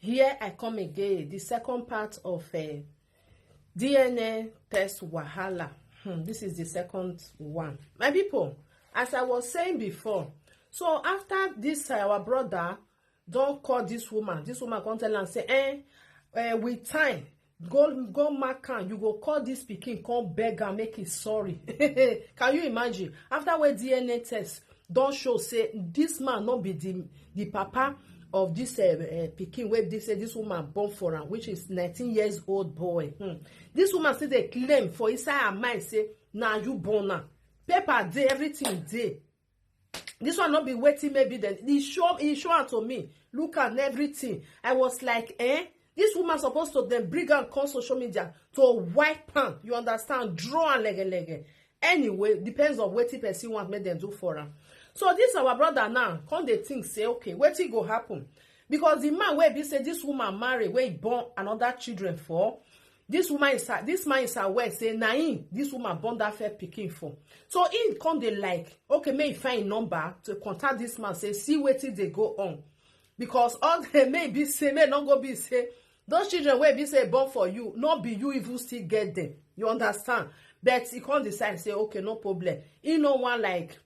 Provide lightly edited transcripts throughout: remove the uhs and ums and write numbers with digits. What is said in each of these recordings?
Here I come again, the second part of DNA test wahala. This is the second one. My people, as I was saying before, so after this our brother don't call this woman come tell am say with time go mark am, you go call this pikin come beg am make it sorry. Can you imagine? After wey DNA test don show say this man not be the papa of this pikin wey this woman born for am, which is 19 years old boy. This woman still dey claim for inside her mind say na you born am, paper dey, everything dey. This one not be waiting, maybe then he show am to me, look at everything. I was like, this woman supposed to then bring am come social media to wipe am, you understand, draw am lege. Anyway, depends on wetin person want make them do for am. So this our brother now come dey think say, okay, wetin go happen? Because the man wey be say this woman marry, wey born another children for, this man is aware say na him this woman born that first pikin for. So him come dey like, okay, may he find number to contact this man, say see wetin dey go on. Because all they may be say, may not go be say those children wey be say born for you, not be you even still get them, you understand? But he can't decide, say okay, no problem. He no one like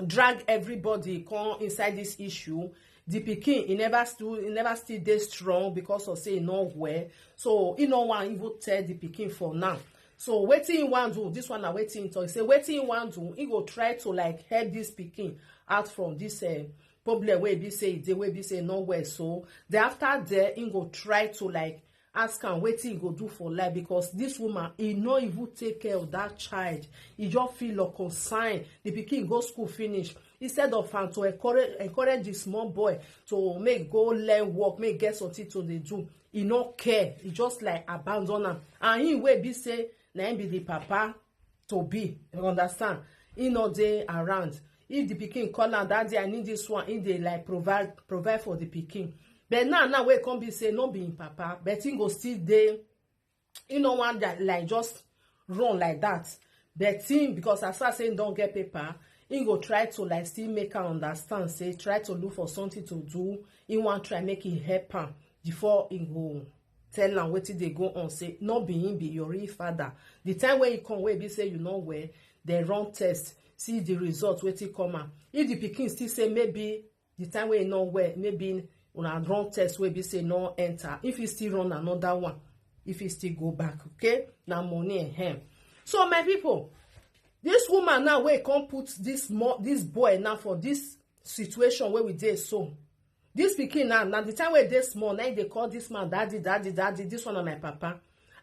drag everybody come inside this issue. The pikin he never still dey strong because of say he not well. So he no one even tell the pikin for now. So wetin he want do, this one na wetin he talk. Say wetin he want do, he go try to like help this pikin out from this problem wey be say dey, wey be say no well. So then after there, he go try to like ask am wetin he go do for life, because this woman he no even take care of that child. He just feel like concern the pikin go school finish, instead of am to encourage the small boy to make go learn work, make get something to dey do. He no care, he just like abandon am. And him wey be say na him be the papa to be, you understand, he no dey around. If the pikin call am that day, I need this one, he dey like provide for the pikin. But now wey come be say no be him papa, but he go still dey, he no want that like just run like that. But him, because as far as he don't get paper, he go try to like still make her understand, say try to look for something to do. He want try make it help am before he go tell am wetin dey go on, say no be him be your real father. The time when he come, wey be say you know where they run test, see the result wetin come am. If the pikin still say maybe the time wey he know where, maybe una run test wey be say no enter, if he still run another one, if he still go back, okay, na money and him. So my people, this woman now wey come put this boy now for this situation where we dey, so this pikin now the time wey dey small, now they call this man daddy, this one na my papa.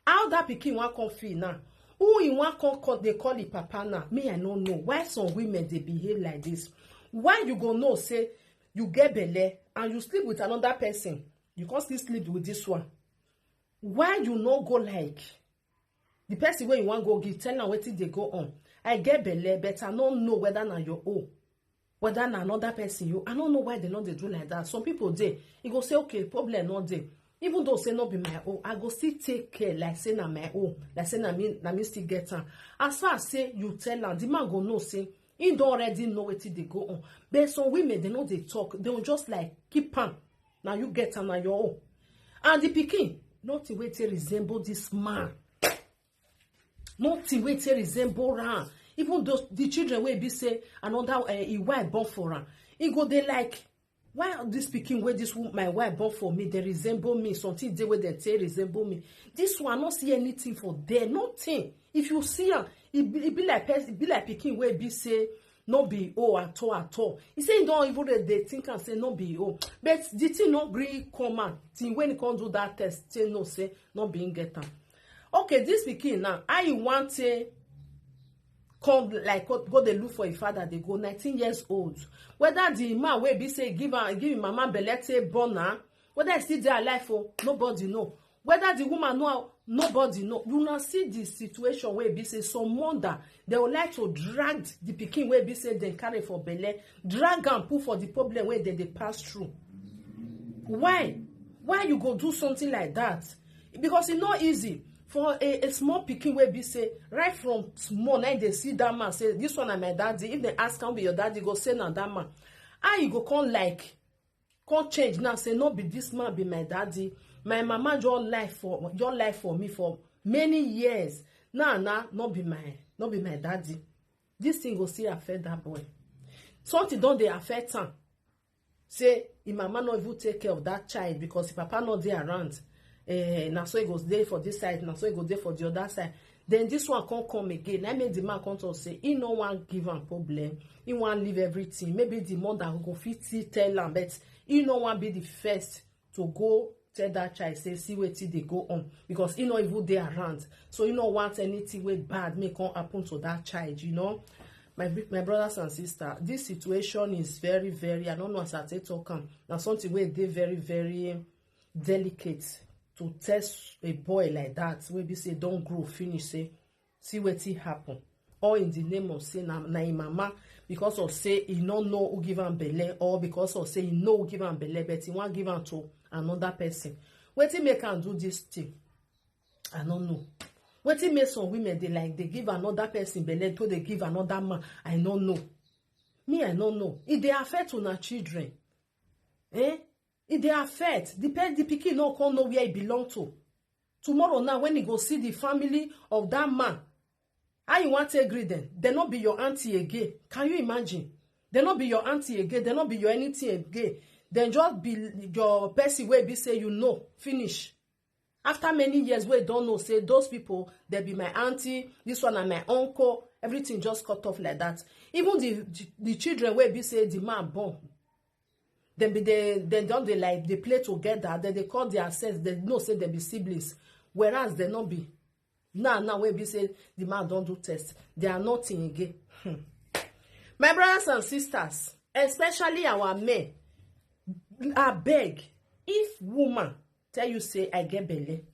How that pikin wan come feel now? Who he wan come they call the papa now? Me, I don't know why some women they behave like this. Why you go know say you get belle and you sleep with another person, you can't still sleep with this one? Why you no go like the person where you want go give, tell them wetin dey go on? I get belle, but I don't know whether na your own, whether na another person you. I don't know why they not dey do like that. Some people dey, you go say okay, problem not dey. Even though say not be my own, I go still take care like say na my own, like say na me still get am. As far as say you tell am, the man go know say he don't already know wetin dey go on. But some women, they know they talk, they will just like keep am. Now you get am na your own. And the pikin, nothing wey take resemble this man. Nothing wey take resemble am. Even though the children wey be say another he wife born for am, he go dey like, why this pikin wey this my wife born for me, they resemble me, something dey wey they say resemble me. This one not see anything for there, nothing. If you see am, it be like pikin wey be say no be at all. He say he don't even they think and say no be but the thing not gree come out till when he can't do that test, say no, say not being get am. Okay, this pikin now, I want to come like go they look for a father, they go 19 years old. Whether the man will be say give him mama belete born her, whether it's still there alive for nobody know. Whether the woman know, nobody know. You not see the situation where be say some wonder they would like to drag the pikin where be say they carry for belle, drag and put for the problem where they pass through. Why you go do something like that? Because it's not easy for a small pikin wey be say right from small, now they see that man say this one na my daddy. If they ask am be your daddy, go say na that man. How you go come like Can't change now, say no be this man be my daddy. My mama your life for me for many years. Now not be my daddy. This thing go still affect that boy. Something don't they affect him. Say if mama not even take care of that child because if papa not there around, now so he goes there for this side, now so he goes there for the other side. Then this one can't come again. I made the man come to say he no one give him problem. He want leave everything. Maybe the mother go fit tell him, but he no one be the first to go tell that child say see where till they go on because he not even there around. So he no want anything with bad may come happen to that child. You know, my brothers and sisters, this situation is very, very. I don't know as I talk now something where they very, very delicate. To test a boy like that, wey be say don't grow finish, say see wetin happen, or in the name of say na im mama because of say he no know who give am belle, or because of say he know who give am belle but he wan give am to another person. Wetin make am do this thing? I no know. Wetin make some women they give another person belle to they give another man? I no know. Me I no know. It dey affect una children. If they affect, the pikin no come know where he belong to. Tomorrow now, when he go see the family of that man, how you want to agree then? They not be your auntie again. Can you imagine? They not be your auntie again. They not be your anything again. Then just be your person where be say you know, finish. After many years, we don't know, say those people, they be my auntie, this one and my uncle, everything just cut off like that. Even the children where be say the man born. Then don't they like they play together, then they call themselves, they know say they be siblings, whereas they not be. Now we be say the man don't do test, they are nothing again. My brothers and sisters, especially our men, I beg, if woman tell you say I get belly,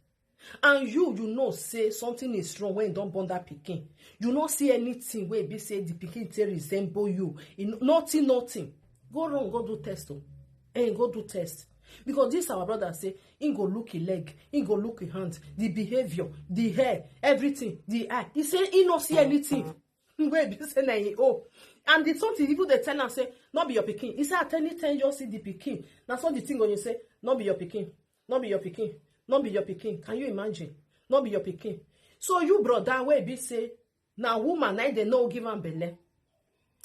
and you know say something is wrong when you don't born that pikin, you not see anything where be say the pikin say resemble you, nothing. Go wrong, go do test. Go do test. Because this our brother say, he go look his leg, he go look his hand, the behavior, the hair, everything, the eye. He say he not see anything. Where be say na and the something people they tell him say, not be your pikin. He say at any time you see the pikin. That's what the thing when you say, not be your pikin, not be your pikin, not be your pikin. Can you imagine? Not be your pikin. So you brother where be say, now woman now they know give am belle.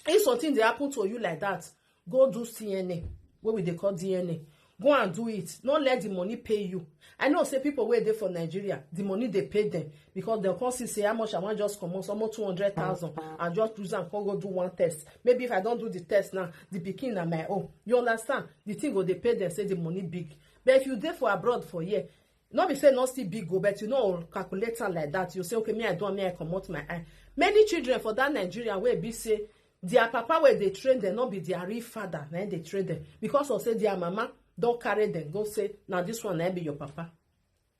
If something they happen to you like that, go do CNA. What will they call DNA? Go and do it. Not let the money pay you. I know say people where they for Nigeria, the money they pay them because they'll come say how much I want just come on, almost 200,000 and just use and go do one test. Maybe if I don't do the test now, the pikin na my own. You understand? The thing go they pay them say the money big. But if you there for abroad for a year, not be say not still big go, but you know calculator like that. You say okay, me I don't me I come out my eye. Many children for that Nigeria where be say their papa where they train them not be their real father, then they train them because of say their mama don't carry them go say now this one be your papa.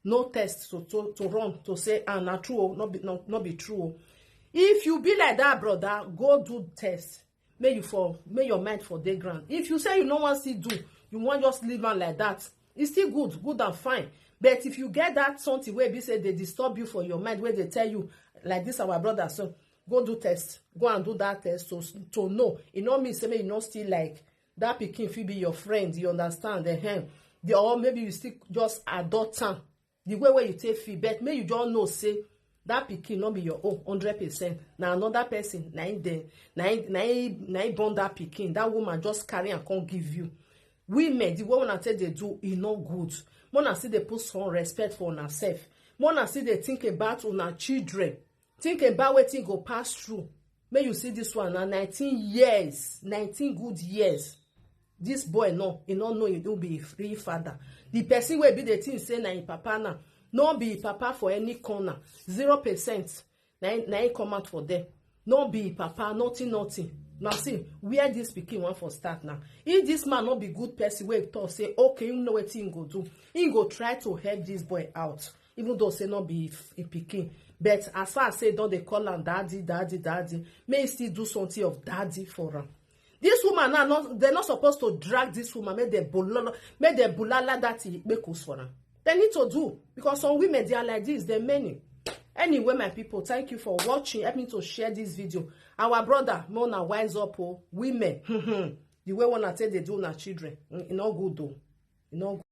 No test to run to say not true, not be true. If you be like that brother, go do test. May your mind for day ground. If you say you no want to do, you want just live on like that, it's still good and fine. But if you get that something where they say they disturb you for your mind, where they tell you like this our brother, so go do test, go and do that test to know. It not mean say you not still like that pikin fit be your friend, you understand? Or maybe you still just adopt am the way where you take feel, but may you don't know say that pikin not be your own 100%. Now another person, na born that pikin, that woman just carry and can't give you. Women, the way when I tell they do, it not good. Mona see they put some respect for herself. Mona see they think about una children. Think about what thing go pass through. May you see this one now 19 years, 19 good years. This boy he don't know he don't be a free father. The person will be the thing say na him papa now. No be papa for any corner. 0%. Na he come out for them. No be papa, nothing. Now see, where this pikin want for start now. If this man not be good person, where talk say, okay, you know what he go do. He go try to help this boy out. Even though say not be a pikin. But as far as say, don't they call him daddy, may he still do something of daddy for him. This woman now, they're not supposed to drag this woman, make them bulala that he make us for them. They need to do, because some women, they are like this, they're many. Anyway, my people, thank you for watching. Help me to share this video. Our brother, Mona, wise up, women. the way una take dey do una children, e no good o, e no good.